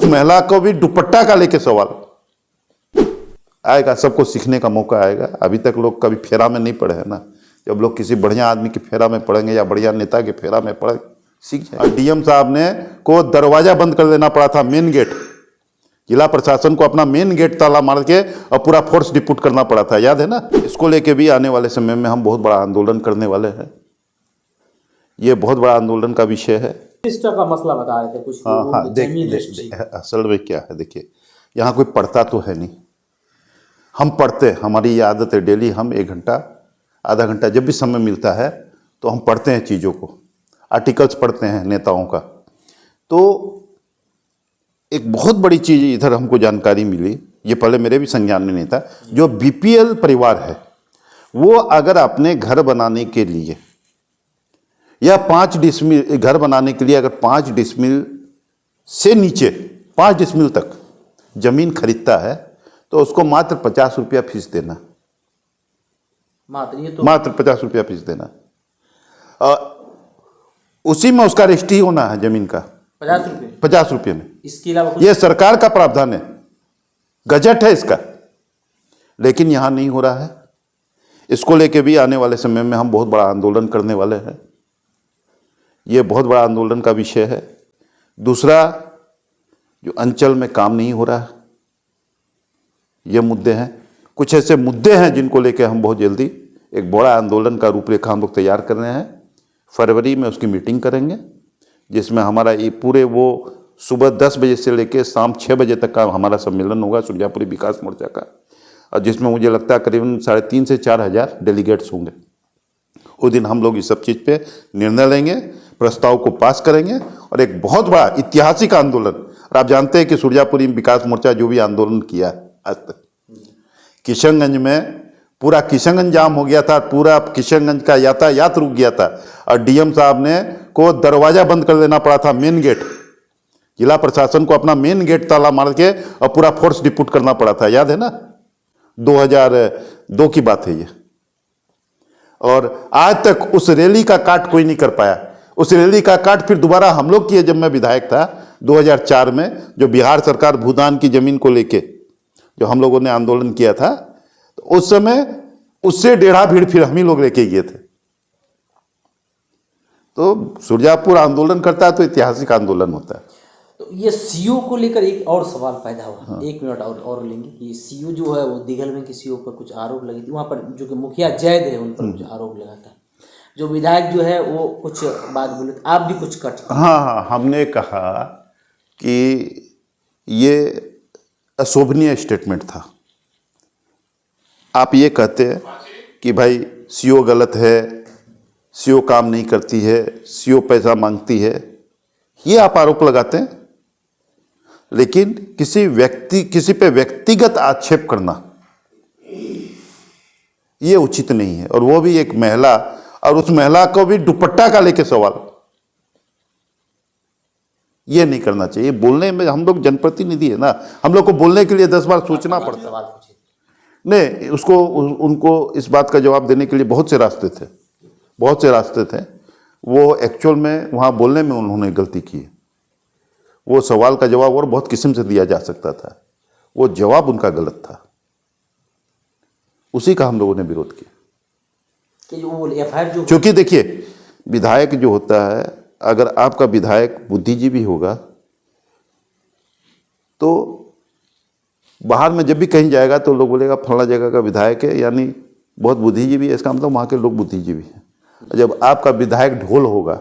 महिला को भी दुपट्टा का लेके सवाल आएगा, सबको सीखने का मौका आएगा। अभी तक लोग कभी फेरा में नहीं पड़े हैं ना, जब लोग किसी बढ़िया आदमी के फेरा में पड़ेंगे या बढ़िया नेता के फेरा में पड़े सीख जाए। डीएम साहब ने को दरवाजा बंद कर देना पड़ा था, मेन गेट, जिला प्रशासन को अपना मेन गेट ताला मार के और पूरा फोर्स डिप्यूट करना पड़ा था, याद है ना। इसको लेके भी आने वाले समय में हम बहुत बड़ा आंदोलन करने वाले हैं। ये बहुत बड़ा आंदोलन का विषय है। का मसला बता रहे थे कुछ। हाँ, देख असल में क्या है, देखिए यहाँ कोई पढ़ता तो है नहीं, हम पढ़ते, हमारी ये आदत है डेली हम 1 घंटा आधा घंटा जब भी समय मिलता है तो हम पढ़ते हैं चीज़ों को, आर्टिकल्स पढ़ते हैं नेताओं का। तो एक बहुत बड़ी चीज़ इधर हमको जानकारी मिली, ये पहले मेरे भी संज्ञान में नहीं था। जो बीपीएल परिवार है वो अगर अपने घर बनाने के लिए या 5 डिसमिल घर बनाने के लिए अगर 5 डिसमिल से नीचे 5 डिसमिल तक जमीन खरीदता है तो उसको मात्र 50 रुपया फीस देना, मात्र 50 रुपया फीस देना। उसी में उसका रजिस्ट्री होना है जमीन का 50 रुपये में। इसके अलावा यह सरकार का प्रावधान है, गजट है इसका, लेकिन यहां नहीं हो रहा है। इसको लेके भी आने वाले समय में हम बहुत बड़ा आंदोलन करने वाले हैं। यह बहुत बड़ा आंदोलन का विषय है। दूसरा, जो अंचल में काम नहीं हो रहा है, ये मुद्दे हैं। कुछ ऐसे मुद्दे हैं जिनको लेके हम बहुत जल्दी एक बड़ा आंदोलन का रूपरेखा हम लोग तैयार कर रहे हैं। फरवरी में उसकी मीटिंग करेंगे जिसमें हमारा ये पूरे वो सुबह 10 बजे से लेकर शाम 6 बजे तक का हमारा सम्मेलन होगा सुरजापुरी विकास मोर्चा का, और जिसमें मुझे लगता है करीबन 3,500 से 4,000 डेलीगेट्स होंगे। उस दिन हम लोग इस सब चीज़ पे निर्णय लेंगे, प्रस्ताव को पास करेंगे और एक बहुत बड़ा ऐतिहासिक आंदोलन। और आप जानते हैं कि सुरजापुरी विकास मोर्चा जो भी आंदोलन किया आज तक, किशनगंज में पूरा किशनगंज जाम हो गया था, पूरा किशनगंज का यातायात रुक गया था और डीएम साहब ने को दरवाजा बंद कर देना पड़ा था, मेन गेट, जिला प्रशासन को अपना मेन गेट ताला मार के और पूरा फोर्स डिप्यूट करना पड़ा था, याद है ना। 2002 की बात है ये। और आज तक उस रैली का काट कोई नहीं कर पाया। उस रैली का काट फिर दोबारा हम लोग किए जब मैं विधायक था 2004 में, जो बिहार सरकार भूदान की जमीन को लेके जो हम लोगों ने आंदोलन किया था, तो उस समय उससे 1.5 भीड़ फिर हम ही लोग लेके गए थे। तो सुरजापुर आंदोलन करता है तो ऐतिहासिक आंदोलन होता है। तो ये सीओ को लेकर एक और सवाल पैदा हुआ। हाँ। 1 मिनट और लेंगे कि सीओ जो है वो दिघल में के सीओ पर कुछ आरोप लगे थे, वहाँ पर जो कि मुखिया जैद है उन पर कुछ आरोप लगा था, जो विधायक जो है वो कुछ बात बोले, आप भी कुछ कट। हाँ, हमने कहा कि ये अशोभनीय स्टेटमेंट था। आप ये कहते हैं कि भाई सीओ गलत है, सीओ काम नहीं करती है, सीओ पैसा मांगती है, ये आप आरोप लगाते हैं। लेकिन किसी पे व्यक्तिगत आक्षेप करना ये उचित नहीं है, और वो भी एक महिला, और उस महिला को भी दुपट्टा का लेके सवाल, ये नहीं करना चाहिए। बोलने में हम लोग जनप्रतिनिधि है ना, हम लोग को बोलने के लिए 10 बार सोचना पड़ता है। नहीं, उनको इस बात का जवाब देने के लिए बहुत से रास्ते थे। वो एक्चुअल में वहाँ बोलने में उन्होंने गलती की। वो सवाल का जवाब और बहुत किस्म से दिया जा सकता था, वो जवाब उनका गलत था, उसी का हम लोगों ने विरोध किया। क्योंकि देखिए, विधायक जो होता है, अगर आपका विधायक बुद्धिजीवी होगा तो बाहर में जब भी कहीं जाएगा तो लोग बोलेगा फला जगह का विधायक है, यानी बहुत बुद्धिजीवी है, इसका मतलब वहाँ के लोग बुद्धिजीवी हैं। जब आपका विधायक ढोल होगा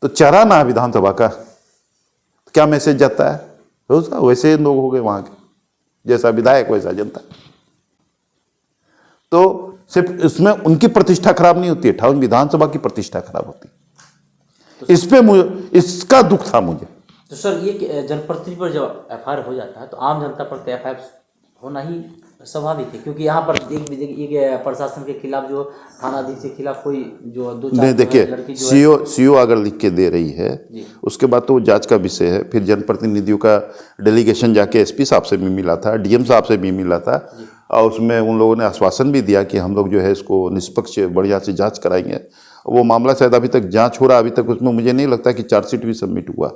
तो चराना विधानसभा का, तो क्या मैसेज जाता है? वैसे लोग हो गए वहाँ के, जैसा विधायक वैसा जनता। तो सिर्फ इसमें उनकी प्रतिष्ठा खराब नहीं होती है, ठाकुर विधानसभा की प्रतिष्ठा खराब होती है। इस पे इसका दुख था मुझे। तो सर, ये जनप्रतिनिधि पर जब एफआईआर हो जाता है तो आम जनता पर तो एफआईआर होना ही स्वाभाविक है, क्योंकि यहाँ पर एक प्रशासन के खिलाफ, जो थानाधीश के खिलाफ कोई जो 2-4 देखिए, सीओ अगर लिख के दे रही है उसके बाद तो वो जांच का विषय है। फिर जनप्रतिनिधियों का डेलीगेशन जाके एसपी साहब से भी मिला था, डीएम साहब से भी मिला था, और उसमें उन लोगों ने आश्वासन भी दिया कि हम लोग जो है इसको निष्पक्ष बढ़िया से जांच कराएंगे। वो मामला शायद अभी तक जांच हो रहा है, अभी तक उसमें मुझे नहीं लगता कि चार्जशीट भी सबमिट हुआ।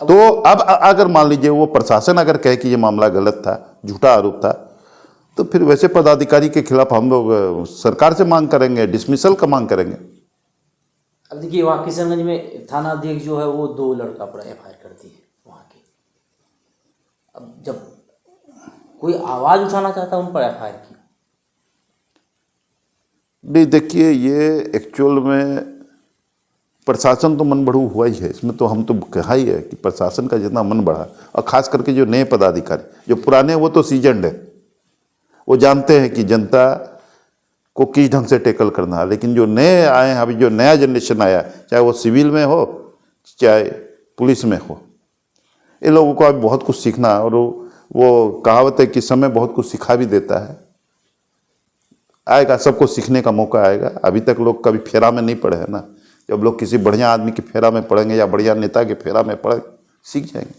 तो अब अगर मान लीजिए वो प्रशासन अगर कहे कि ये मामला गलत था, झूठा आरोप था, तो फिर वैसे पदाधिकारी के खिलाफ हम लोग सरकार से मांग करेंगे, डिसमिसल का मांग करेंगे। अब देखिए वहाँ किशनगंज में थाना अध्यक्ष जो है वो 2 लड़का पर FIR कर दी है वहाँ के। अब जब कोई आवाज़ उठाना चाहता है उन पर FIR क्यों? नहीं देखिए, ये एक्चुअल में प्रशासन तो मन बढ़ू हुआ ही है, इसमें तो हम तो कहा ही है कि प्रशासन का जितना मन बढ़ा, और खास करके जो नए पदाधिकारी, जो पुराने वो तो सीजन्ड है, वो जानते हैं कि जनता को किस ढंग से टैकल करना है। लेकिन जो नए आए हैं, अभी जो नया जनरेशन आया, चाहे वो सिविल में हो चाहे पुलिस में हो, इन लोगों को अभी बहुत कुछ सीखना है। और वो कहावत है कि समय बहुत कुछ सिखा भी देता है। आएगा, सबको सीखने का मौका आएगा। अभी तक लोग कभी फेरा में नहीं पड़े हैं ना, जब लोग किसी बढ़िया आदमी के फेरा में पड़ेंगे या बढ़िया नेता के फेरा में पड़े, सीख जाएंगे।